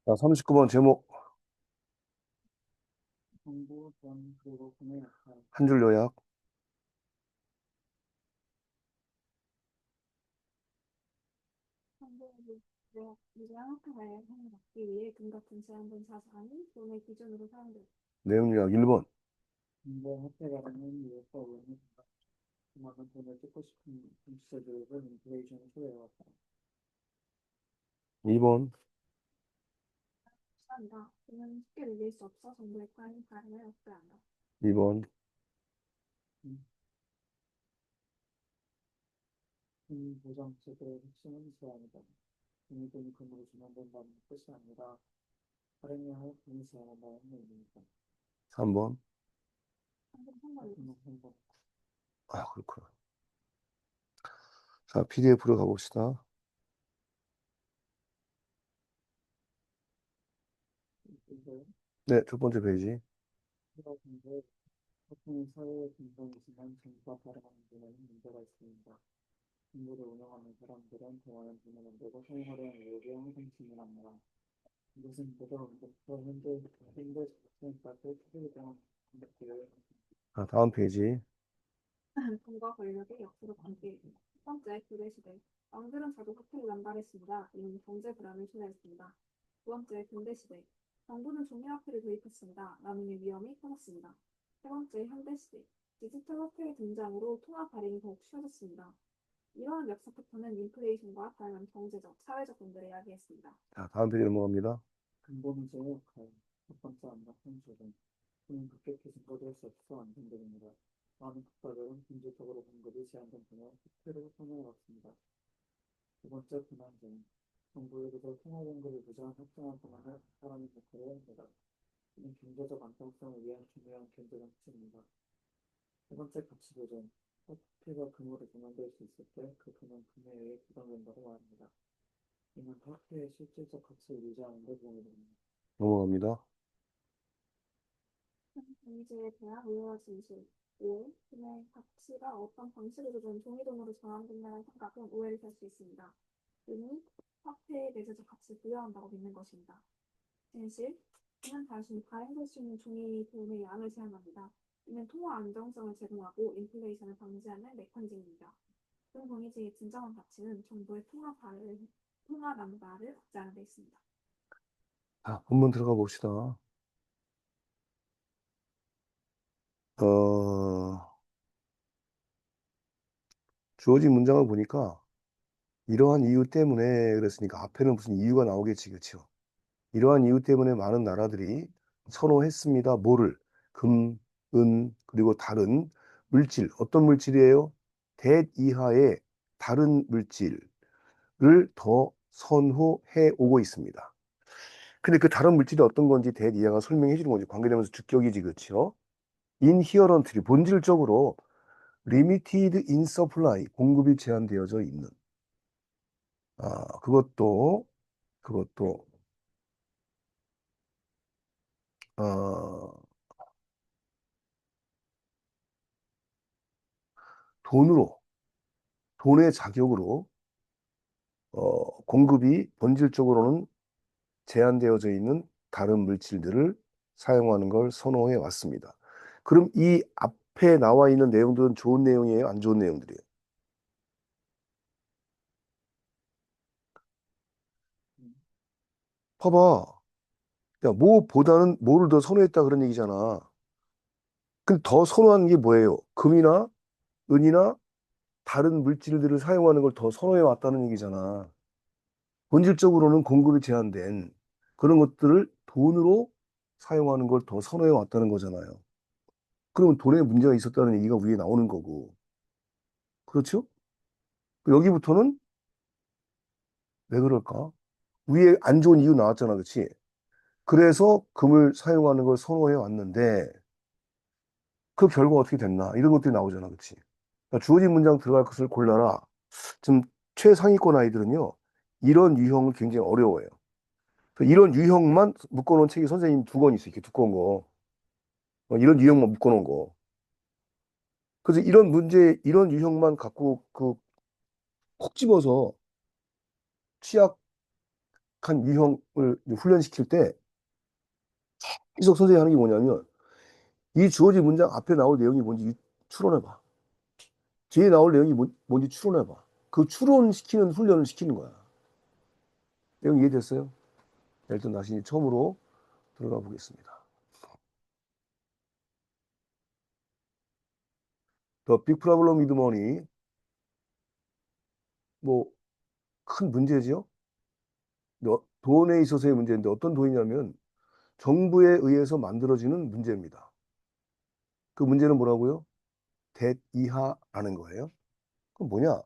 자, 39번 제목, 정보 전 그리고 구매 역할. 한 줄 요약. 정보를 미래학회에 받기 위해 금 같은 제한된 자산이 돈의 기준으로 사용됩니다. 내용 요약 1번, 정보 확대가 되는 이유가 오는 그만큼 돈을 찍고 싶은 정치자들은 인플레이션을 초래해왔다. 2번, 비싼다. 돈은 쉽게 늘릴 수 없어 정부의 관행을 확대한다. 2번, 음, 보장책의 핵심은 제한이다. 돈이 금으로 전환된다는 뜻이 아니라 발행량을 돈이 제한한다는 의미입니다. 3번. 한번 한번 한번 아, 그렇구나. 자, PDF로 가봅시다. 이거 네, 첫 번째 페이지. 필요한데 보통 사회의 근본이지만 정부가 발행하는 돈에는 문제가 있습니다. 정부를 운영하는 사람들은 대화는 돈을 만들고 사용하려는 의욕이 항상 충분합니다. 이것은 예전부터 현대 정치인까지 크게 대한 방법들을 자, 다음 페이지. 돈과 권력의 역수로 관계. 첫 번째, 교대 시대. 왕들은 자주 화폐를 남발했습니다. 이는 경제 불안을 초래했습니다. 두 번째, 근대 시대. 정부는 종이화폐를 도입했습니다. 나눔의 위험이 커졌습니다. 세 번째, 현대 시대. 디지털 화폐의 등장으로 통화 발행이 더욱 쉬워졌습니다. 이러한 역사 패턴은 인플레이션과 다양한 경제적, 사회적 문제를 야기했습니다. 자, 다음 페이지 넘어갑니다. 근본주의 역할. 첫 번째 안락한 조건. 돈은 급격히 증가될 수 없어 안정적입니다. 많은 국가들은 경제적으로 공급이 제한된 분야 화폐를 선호해왔습니다. 두 번째 분한점. 정부에게서 통화 공급을 무제한 확정한 동안을 사람이 목표로 합니다. 이는 경제적 안정성을 위한 중요한 경제 정책입니다. 세 번째 가치 보존. 화폐가 금으로 전환될 수 있을 때 그 금은 금에 의해 부담된다고 말합니다. 이는 화폐의 실질적 가치를 유지하는 데 도움이 됩니다. 넘어갑니다. 경제에 대한 우려와 진실. 5. 돈의 가치가 어떤 방식으로든 종이돈으로 전환된다는 생각은 오해를 살 수 있습니다. 돈이 화폐의 내재적 가치를 부여한다고 믿는 것입니다. 진실. 이는 단순히 발행될 수 있는 종이 돈의 양을 제한합니다. 이는 통화 안정성을 제공하고 인플레이션을 방지하는 메커니즘입니다. 돈 공유제의 진정한 가치는 정부의 통화 남발을 억제하는 데 있습니다. 자, 본문 들어가 봅시다. 주어진 문장을 보니까 이러한 이유 때문에 그랬으니까 앞에는 무슨 이유가 나오겠지, 그렇죠? 이러한 이유 때문에 많은 나라들이 선호했습니다. 뭐를? 금, 은, 그리고 다른 물질. 어떤 물질이에요? 대 이하의 다른 물질을 더 선호해 오고 있습니다. 근데 그 다른 물질이 어떤 건지 대 이하가 설명해 주는 거지. 관계되면서 주격이지, 그렇죠? inherently, 본질적으로 limited in supply, 공급이 제한되어져 있는. 그것도, 어, 돈으로, 돈의 자격으로 공급이 본질적으로는 제한되어져 있는 다른 물질들을 사용하는 걸 선호해 왔습니다. 그럼 이 앞에 나와 있는 내용들은 좋은 내용이에요? 안 좋은 내용들이에요? 음, 봐봐. 야, 뭐보다는 뭐를 더 선호했다 그런 얘기잖아. 근데 더 선호하는 게 뭐예요? 금이나 은이나 다른 물질들을 사용하는 걸 더 선호해 왔다는 얘기잖아. 본질적으로는 공급이 제한된 그런 것들을 돈으로 사용하는 걸 더 선호해 왔다는 거잖아요. 그러면 돈에 문제가 있었다는 얘기가 위에 나오는 거고. 그렇죠? 여기부터는 왜 그럴까? 위에 안 좋은 이유 나왔잖아. 그치? 그래서 금을 사용하는 걸 선호해 왔는데 그 결과 어떻게 됐나? 이런 것들이 나오잖아. 그치? 그러니까 주어진 문장 들어갈 것을 골라라. 좀 최상위권 아이들은요. 이런 유형을 굉장히 어려워해요. 그래서 이런 유형만 묶어놓은 책이 선생님 두 권 있어요. 이렇게 두꺼운 거. 이런 유형만 묶어놓은 거. 그래서 이런 문제, 이런 유형만 갖고 그 콕 집어서 취약 유형을 이제 훈련시킬 때 계속 선생님이 하는 게 뭐냐면 이 주어진 문장 앞에 나올 내용이 뭔지 추론해봐. 뒤에 나올 내용이 뭔지 추론해봐. 그 추론시키는 훈련을 시키는 거야. 내용 이해됐어요? 자, 일단 다시 처음으로 들어가 보겠습니다. The big problem with money. 뭐, 큰 문제죠? 돈에 있어서의 문제인데 어떤 돈이냐면 정부에 의해서 만들어지는 문제입니다. 그 문제는 뭐라고요? 대 이하라는 거예요. 그럼 뭐냐?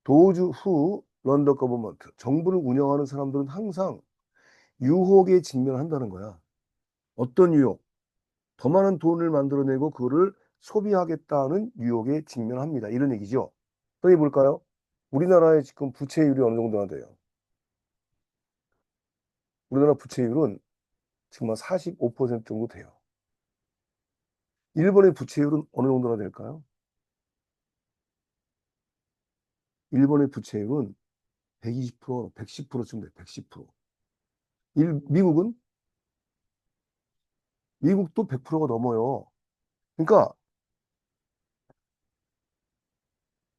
Those who run the government. 정부를 운영하는 사람들은 항상 유혹에 직면한다는 거야. 어떤 유혹? 더 많은 돈을 만들어내고 그거를 소비하겠다는 유혹에 직면합니다. 이런 얘기죠. 그러니 볼까요? 우리나라의 지금 부채율이 어느 정도나 돼요? 우리나라 부채율은 지금 한 45% 정도 돼요. 일본의 부채율은 어느 정도나 될까요? 일본의 부채율은 120%, 110%쯤 돼요. 110%. 미국은? 미국도 100%가 넘어요. 그러니까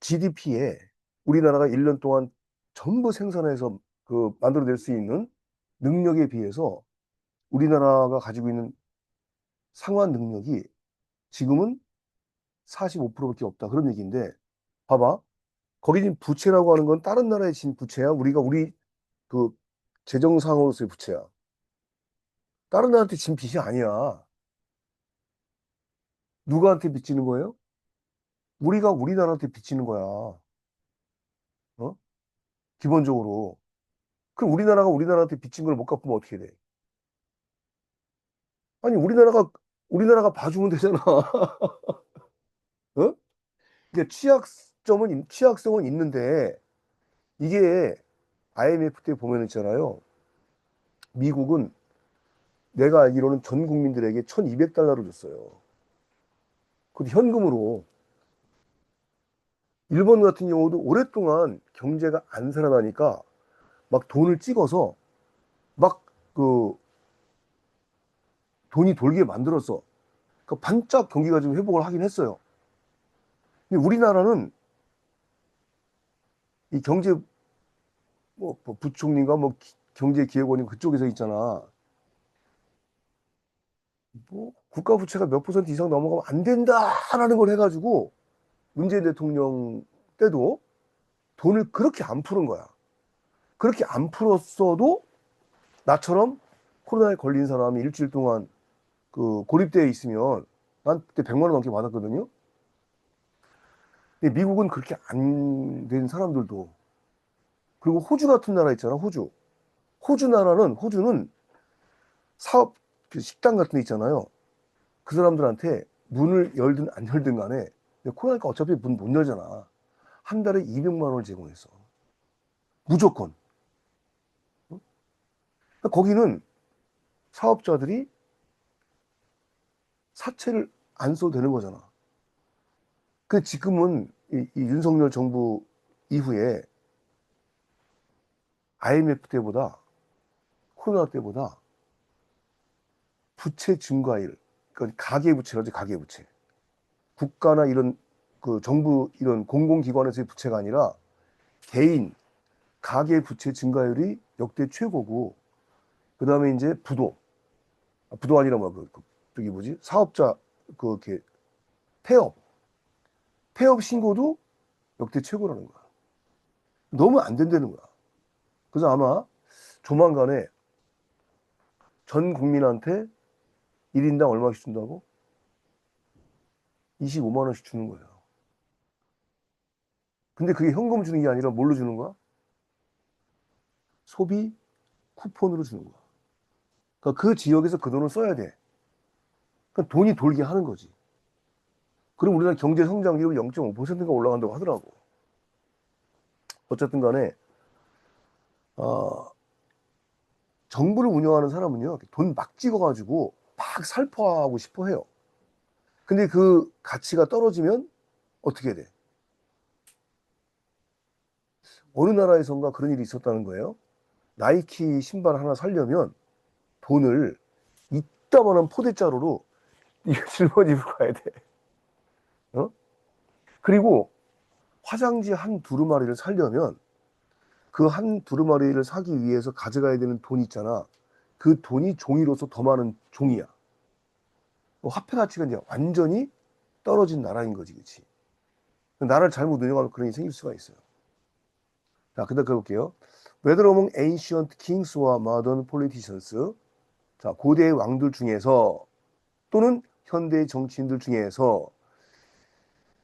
GDP에 우리나라가 1년 동안 전부 생산해서 그 만들어낼 수 있는 능력에 비해서 우리나라가 가지고 있는 상환 능력이 지금은 45%밖에 없다. 그런 얘기인데, 봐봐. 거기 지금 부채라고 하는 건 다른 나라의 진 부채야. 우리 그 재정상으로서의 부채야. 다른 나라한테 진 빚이 아니야. 누구한테 빚지는 거예요? 우리가 우리나라한테 빚지는 거야. 어? 기본적으로. 그럼 우리나라가 우리나라한테 빚진 걸 못 갚으면 어떻게 돼? 아니, 우리나라가 봐주면 되잖아. 어? 이게 취약성은 있는데, 이게 IMF 때 보면 있잖아요. 미국은 내가 알기로는 전 국민들에게 1200달러를 줬어요. 그것도 현금으로. 일본 같은 경우도 오랫동안 경제가 안 살아나니까 막 돈을 찍어서 막 그 돈이 돌게 만들었어. 그 반짝 경기가 좀 회복을 하긴 했어요. 근데 우리나라는 이 경제 뭐 부총리가 뭐 경제기획원이 그쪽에서 있잖아. 뭐 국가 부채가 몇 퍼센트 이상 넘어가면 안 된다라는 걸 해가지고 문재인 대통령 때도 돈을 그렇게 안 푸는 거야. 그렇게 안 풀었어도 나처럼 코로나에 걸린 사람이 일주일 동안 그 고립되어 있으면 난 그때 100만 원 넘게 받았거든요. 근데 미국은 그렇게 안 된 사람들도 그리고 호주 같은 나라 있잖아. 호주는 사업 그 식당 같은 데 있잖아요. 그 사람들한테 문을 열든 안 열든 간에 코로나니까 어차피 문 못 열잖아. 한 달에 200만 원을 제공했어. 무조건. 그러니까 거기는 사업자들이 사채를 안 써도 되는 거잖아. 그 지금은 이 윤석열 정부 이후에 IMF 때보다 코로나 때보다 부채 증가율, 그러니까 가계부채라지 가계부채. 국가나 이런 그 정부 이런 공공기관에서의 부채가 아니라 개인 가계부채 증가율이 역대 최고고 그다음에 이제 부도 아니라 저기 뭐지 사업자 이렇게 폐업 신고도 역대 최고라는 거야. 너무 안 된다는 거야. 그래서 아마 조만간에 전 국민한테 1인당 얼마씩 준다고? 25만 원씩 주는 거예요. 근데 그게 현금 주는 게 아니라 뭘로 주는 거야? 소비 쿠폰으로 주는 거야. 그러니까 그 지역에서 그 돈을 써야 돼. 그러니까 돈이 돌게 하는 거지. 그럼 우리나라 경제 성장률이 0.5%가 올라간다고 하더라고. 어쨌든 간에 어, 정부를 운영하는 사람은요, 돈 막 찍어가지고 막 살포하고 싶어 해요. 근데 그 가치가 떨어지면 어떻게 돼? 어느 나라에선가 그런 일이 있었다는 거예요. 나이키 신발 하나 사려면 돈을 이따만한 포대자루로 이거 짊어지고 가야 돼. 어? 그리고 화장지 한 두루마리를 사려면 그 한 두루마리를 사기 위해서 가져가야 되는 돈 있잖아. 그 돈이 종이로서 더 많은 종이야. 화폐 가치가 이제 완전히 떨어진 나라인 거지, 그치? 나라를 잘못 운영하면 그런 일이 생길 수가 있어요. 자, 그다음 가볼게요. Whether among ancient kings와 modern politicians, 자, 고대의 왕들 중에서 또는 현대의 정치인들 중에서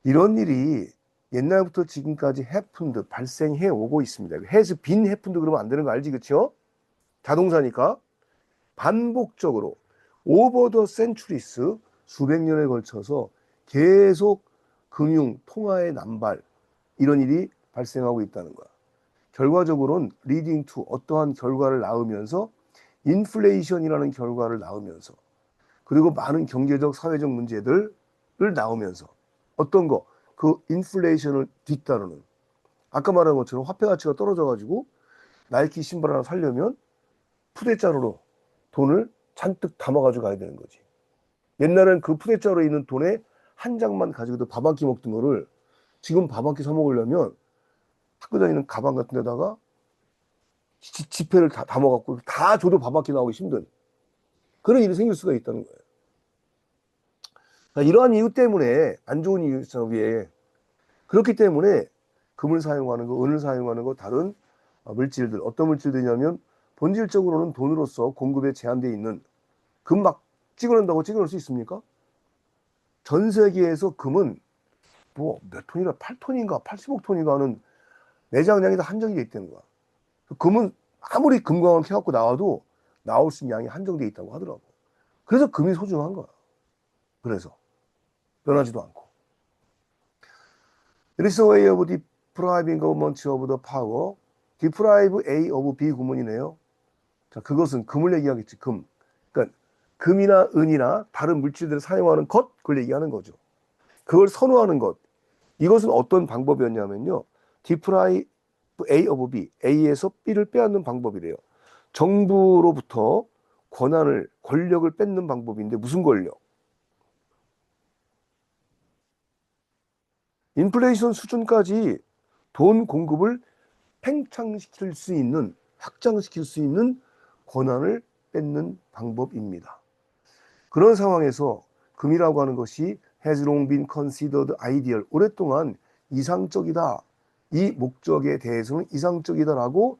이런 일이 옛날부터 지금까지 happened, 발생해 오고 있습니다. has been happened 그러면 안 되는 거 알지, 그쵸? 자동사니까 반복적으로 over the centuries, 수백 년에 걸쳐서 계속 금융, 통화의 남발 이런 일이 발생하고 있다는 거야. 결과적으로는 leading to 어떠한 결과를 낳으면서 인플레이션이라는 결과를 낳으면서 그리고 많은 경제적, 사회적 문제들을 낳으면서 어떤 거? 그 인플레이션을 뒤따르는 아까 말한 것처럼 화폐 가치가 떨어져가지고 나이키 신발 하나 사려면 푸대자루로 돈을 잔뜩 담아가지고 가야 되는 거지. 옛날엔 그 푸대자루에 있는 돈에 한 장만 가지고도 밥 한 끼 먹던 거를 지금 밥 한 끼 사 먹으려면 학교 다니는 가방 같은 데다가 지폐를 다 담아갖고 다 줘도 밥 한 끼 나오기 힘든 그런 일이 생길 수가 있다는 거예요. 그러니까 이러한 이유 때문에 안 좋은 이유잖아 위에. 그렇기 때문에 금을 사용하는 거, 은을 사용하는 거 다른 물질들 어떤 물질들이냐면 본질적으로는 돈으로서 공급에 제한되어 있는 금 막 찍어낸다고 찍어낼 수 있습니까? 전 세계에서 금은 뭐 몇 톤이나 8톤인가 80억 톤인가 하는 매장량이 다 한정이 돼 있다는 거야. 금은 아무리 금광을 캐갖고 나와도 나올 수 있는 양이 한정돼 있다고 하더라고. 그래서 금이 소중한 거야. 그래서 변하지도 않고. It is a way of depriving government of the power. deprive A of B 구문이네요. 자, 그것은 금을 얘기하겠지. 금. 그러니까 금이나 은이나 다른 물질들을 사용하는 것, 그걸 얘기하는 거죠. 그걸 선호하는 것. 이것은 어떤 방법이었냐면요. deprive A of B, A에서 B를 빼앗는 방법이래요. 정부로부터 권한을, 권력을 뺏는 방법인데 무슨 권력? 인플레이션 수준까지 돈 공급을 팽창시킬 수 있는, 확장시킬 수 있는 권한을 뺏는 방법입니다. 그런 상황에서 금이라고 하는 것이 has long been considered ideal, 오랫동안 이상적이다. 이 목적에 대해서는 이상적이다라고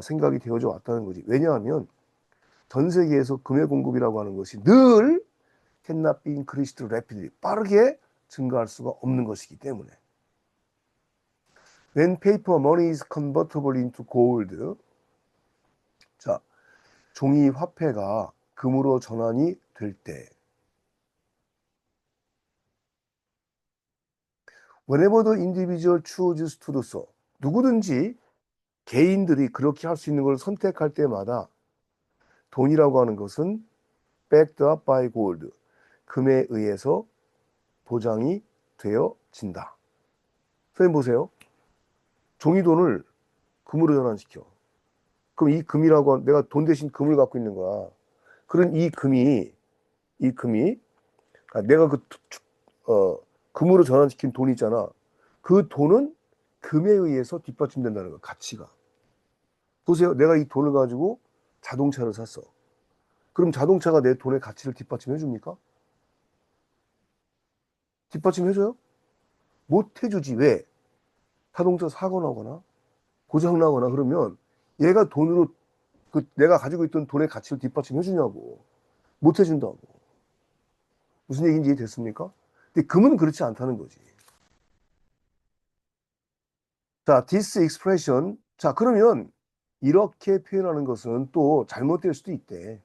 생각이 되어져 왔다는 거지. 왜냐하면 전 세계에서 금의 공급이라고 하는 것이 늘 cannot be increased rapidly, 빠르게 증가할 수가 없는 것이기 때문에. When paper money is convertible into gold, 자, 종이 화폐가 금으로 전환이 될 때, whenever the individual chooses to do so, 누구든지 개인들이 그렇게 할 수 있는 걸 선택할 때마다 돈이라고 하는 것은 backed up by gold, 금에 의해서 보장이 되어진다. 선생님 보세요. 종이돈을 금으로 전환시켜. 그럼 이 금이라고 내가 돈 대신 금을 갖고 있는 거야. 그런 이 금이 내가 금으로 전환시킨 돈 있잖아. 그 돈은 금에 의해서 뒷받침된다는 거야. 가치가. 보세요. 내가 이 돈을 가지고 자동차를 샀어. 그럼 자동차가 내 돈의 가치를 뒷받침해 줍니까? 뒷받침해 줘요? 못 해주지. 왜? 자동차 사고 나거나 고장 나거나 그러면 얘가 돈으로 내가 가지고 있던 돈의 가치를 뒷받침해 주냐고. 못 해준다고. 무슨 얘기인지 이해됐습니까? 근데 금은 그렇지 않다는 거지. 자, this expression. 자, 그러면 이렇게 표현하는 것은 또 잘못될 수도 있대.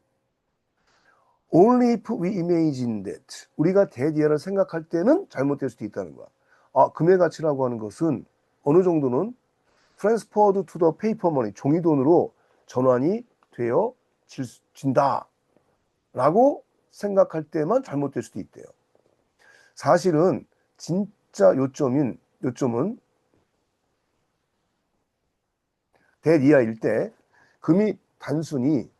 Only if we imagine that. 우리가 대디아를 생각할 때는 잘못될 수도 있다는 거야. 아, 금의 가치라고 하는 것은 어느 정도는 transferred to the paper money, 종이돈으로 전환이 되어진다. 라고 생각할 때만 잘못될 수도 있대요. 사실은 진짜 요점은 대디아일 때 금이 단순히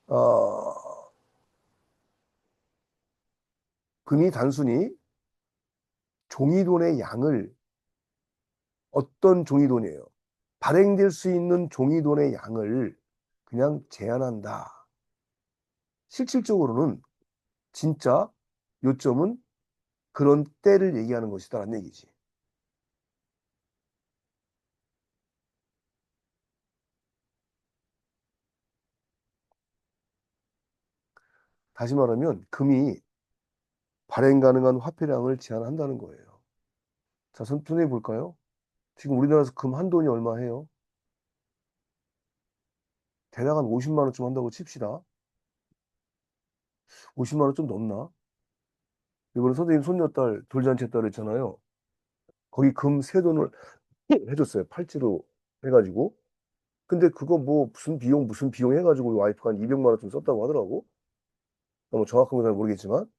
어, 금이 단순히 종이돈의 양을 어떤 종이돈이에요? 발행될 수 있는 종이돈의 양을 그냥 제한한다. 실질적으로는 진짜 요점은 그런 때를 얘기하는 것이다라는 얘기지. 다시 말하면 금이 발행 가능한 화폐량을 제한한다는 거예요. 자, 선생님 볼까요? 지금 우리나라에서 금 한 돈이 얼마 해요? 대략 한 50만 원쯤 한다고 칩시다. 50만 원 좀 넘나? 이거는 선생님 손녀딸 돌잔치 딸 했잖아요. 거기 금 세 돈을 해줬어요. 팔찌로 해가지고. 근데 그거 뭐 무슨 비용 해가지고 와이프가 한 200만 원쯤 썼다고 하더라고. 뭐 정확한 건 잘 모르겠지만.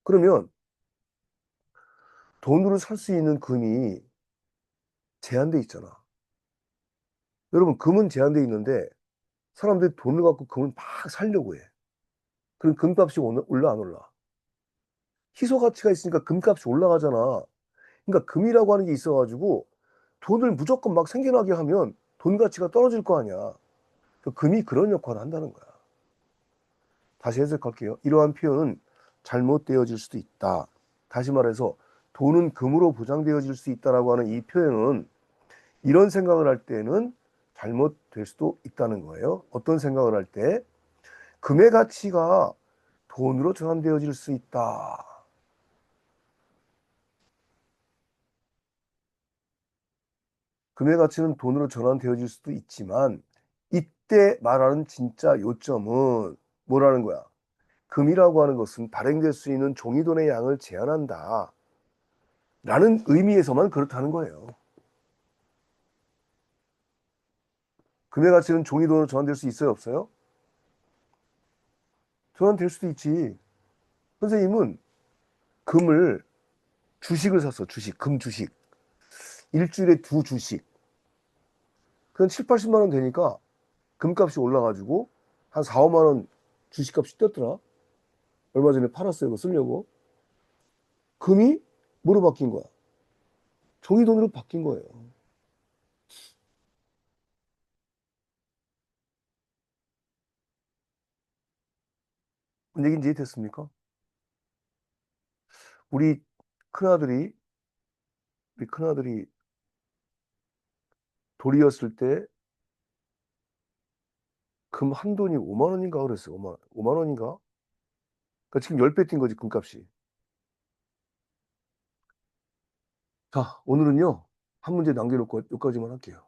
그러면 돈으로 살 수 있는 금이 제한돼 있잖아. 여러분, 금은 제한돼 있는데 사람들이 돈을 갖고 금을 막 살려고 해. 그럼 금값이 올라 안 올라? 희소 가치가 있으니까 금값이 올라가잖아. 그러니까 금이라고 하는 게 있어가지고 돈을 무조건 막 생겨나게 하면 돈 가치가 떨어질 거 아니야. 그 금이 그런 역할을 한다는 거야. 다시 해석할게요. 이러한 표현은 잘못되어질 수도 있다. 다시 말해서 돈은 금으로 보장되어질 수 있다라고 하는 이 표현은 이런 생각을 할 때는 잘못될 수도 있다는 거예요. 어떤 생각을 할 때? 금의 가치가 돈으로 전환되어질 수 있다. 금의 가치는 돈으로 전환되어질 수도 있지만 이때 말하는 진짜 요점은 뭐라는 거야? 금이라고 하는 것은 발행될 수 있는 종이돈의 양을 제한한다. 라는 의미에서만 그렇다는 거예요. 금의 가치는 종이돈으로 전환될 수 있어요, 없어요? 전환될 수도 있지. 선생님은 금을 주식을 샀어, 주식, 금 주식. 일주일에 두 주식. 그냥 7, 80만 원 되니까 금값이 올라가지고 한 4, 5만 원 주식값이 뛰었더라. 얼마 전에 팔았어요, 이거 쓰려고. 금이 뭐로 바뀐 거야? 종이돈으로 바뀐 거예요. 뭔 얘기인지 이해됐습니까? 우리 큰아들이, 우리 큰아들이 돌이었을 때 금 한 돈이 5만 원인가 그랬어요. 5만 원인가? 그러니까 지금 10배 뛴 거지, 금값이. 자, 오늘은요, 한 문제 남겨놓고 여기까지만 할게요.